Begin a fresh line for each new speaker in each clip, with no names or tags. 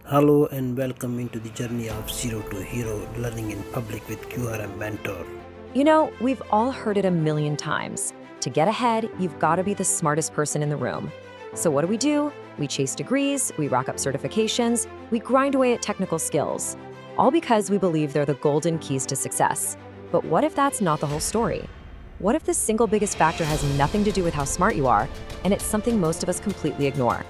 Hello and welcome into the journey of Zero to Hero Learning in Public with QRM Mentor.
We've all heard it a million times. To get ahead, you've got to be the smartest person in the room. So what do? We chase degrees, we rack up certifications, we grind away at technical skills. All because we believe they're the golden keys to success. But what if that's not the whole story? What if the single biggest factor has nothing to do with how smart you are, and it's something most of us completely ignore?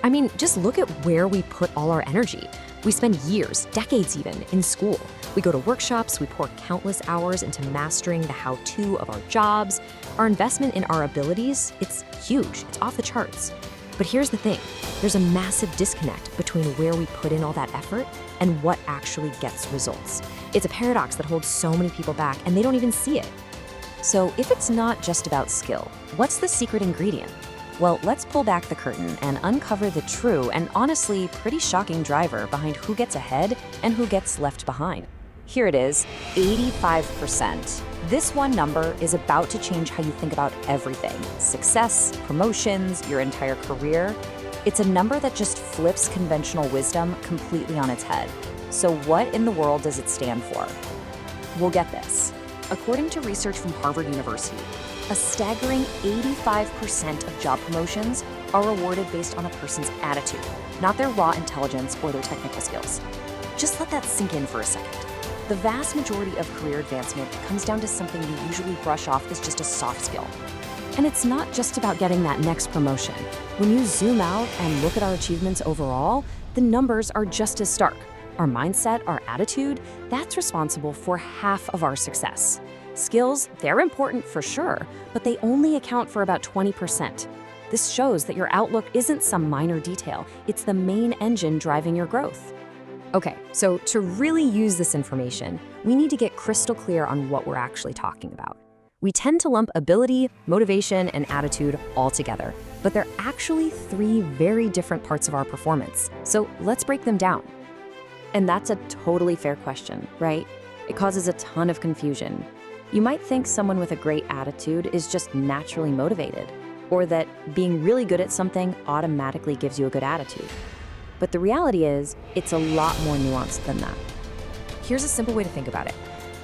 I mean, just look at where we put all our energy. We spend years, decades even, in school. We go to workshops, we pour countless hours into mastering the how-to of our jobs. Our investment in our abilities, it's huge, it's off the charts. But here's the thing, there's a massive disconnect between where we put in all that effort and what actually gets results. It's a paradox that holds so many people back and they don't even see it. So if it's not just about skill, what's the secret ingredient? Well, let's pull back the curtain and uncover the true and honestly pretty shocking driver behind who gets ahead and who gets left behind. Here it is, 85%. This one number is about to change how you think about everything: success, promotions, your entire career. It's a number that just flips conventional wisdom completely on its head. So what in the world does it stand for? We'll get this. According to research from Harvard University, a staggering 85% of job promotions are awarded based on a person's attitude, not their raw intelligence or their technical skills. Just let that sink in for a second. The vast majority of career advancement comes down to something you usually brush off as just a soft skill. And it's not just about getting that next promotion. When you zoom out and look at our achievements overall, the numbers are just as stark. Our mindset, our attitude, that's responsible for half of our success. Skills, they're important for sure, but they only account for about 20%. This shows that your outlook isn't some minor detail, it's the main engine driving your growth. Okay, so to really use this information, we need to get crystal clear on what we're actually talking about. We tend to lump ability, motivation, and attitude all together, but they're actually three very different parts of our performance. So let's break them down. And that's a totally fair question, right? It causes a ton of confusion. You might think someone with a great attitude is just naturally motivated, or that being really good at something automatically gives you a good attitude. But the reality is, it's a lot more nuanced than that. Here's a simple way to think about it.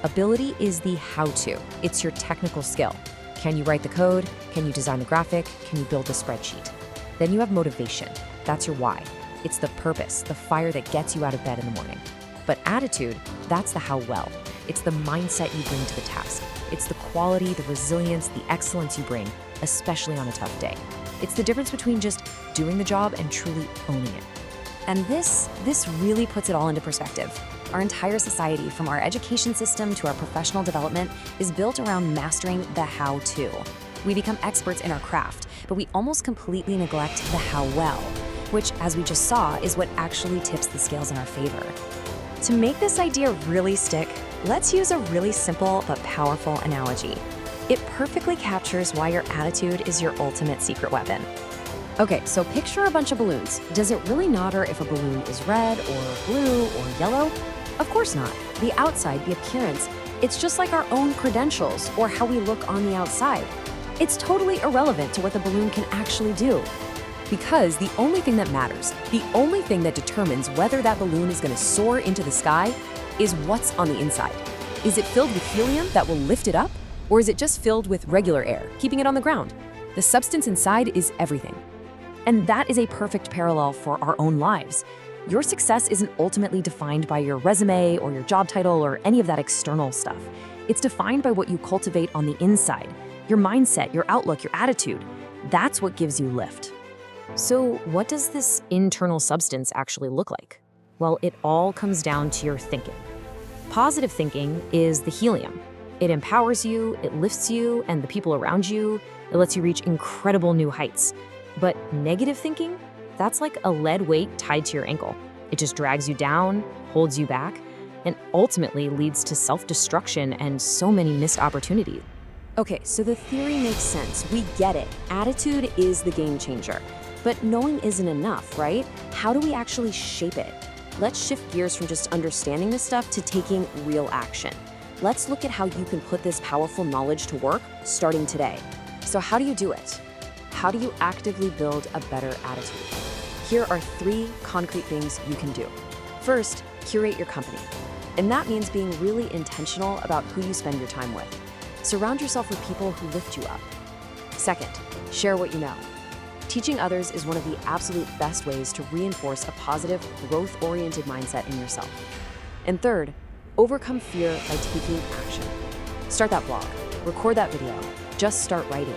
Ability is the how-to. It's your technical skill. Can you write the code? Can you design the graphic? Can you build a spreadsheet? Then you have motivation. That's your why. It's the purpose, the fire that gets you out of bed in the morning. But attitude, that's the how well. It's the mindset you bring to the task. It's the quality, the resilience, the excellence you bring, especially on a tough day. It's the difference between just doing the job and truly owning it. And this really puts it all into perspective. Our entire society, from our education system to our professional development, is built around mastering the how-to. We become experts in our craft, but we almost completely neglect the how well, which, as we just saw, is what actually tips the scales in our favor. To make this idea really stick, let's use a really simple but powerful analogy. It perfectly captures why your attitude is your ultimate secret weapon. Okay, so picture a bunch of balloons. Does it really matter if a balloon is red or blue or yellow? Of course not. The outside, the appearance, it's just like our own credentials or how we look on the outside. It's totally irrelevant to what the balloon can actually do. Because the only thing that matters, the only thing that determines whether that balloon is going to soar into the sky, is what's on the inside. Is it filled with helium that will lift it up? Or is it just filled with regular air, keeping it on the ground? The substance inside is everything. And that is a perfect parallel for our own lives. Your success isn't ultimately defined by your resume or your job title or any of that external stuff. It's defined by what you cultivate on the inside, your mindset, your outlook, your attitude. That's what gives you lift. So what does this internal substance actually look like? Well, it all comes down to your thinking. Positive thinking is the helium. It empowers you, it lifts you and the people around you, it lets you reach incredible new heights. But negative thinking, that's like a lead weight tied to your ankle. It just drags you down, holds you back, and ultimately leads to self-destruction and so many missed opportunities. Okay, so the theory makes sense. We get it. Attitude is the game changer. But knowing isn't enough, right? How do we actually shape it? Let's shift gears from just understanding this stuff to taking real action. Let's look at how you can put this powerful knowledge to work starting today. So how do you do it? How do you actively build a better attitude? Here are 3 concrete things you can do. First, curate your company. And that means being really intentional about who you spend your time with. Surround yourself with people who lift you up. Second, share what you know. Teaching others is one of the absolute best ways to reinforce a positive, growth-oriented mindset in yourself. And third, overcome fear by taking action. Start that blog, record that video, just start writing.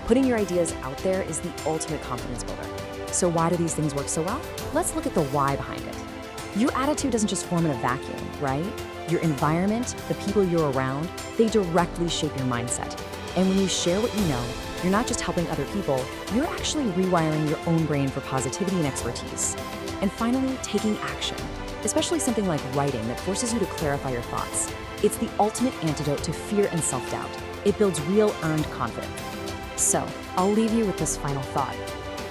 Putting your ideas out there is the ultimate confidence builder. So why do these things work so well? Let's look at the why behind it. Your attitude doesn't just form in a vacuum, right? Your environment, the people you're around, they directly shape your mindset. And when you share what you know, you're not just helping other people, you're actually rewiring your own brain for positivity and expertise. And finally, taking action, especially something like writing that forces you to clarify your thoughts. It's the ultimate antidote to fear and self-doubt. It builds real earned confidence. So, I'll leave you with this final thought.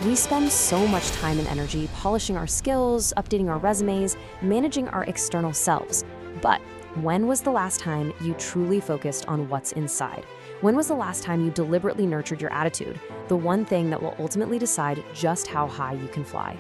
We spend so much time and energy polishing our skills, updating our resumes, managing our external selves. But when was the last time you truly focused on what's inside? When was the last time you deliberately nurtured your attitude, the one thing that will ultimately decide just how high you can fly?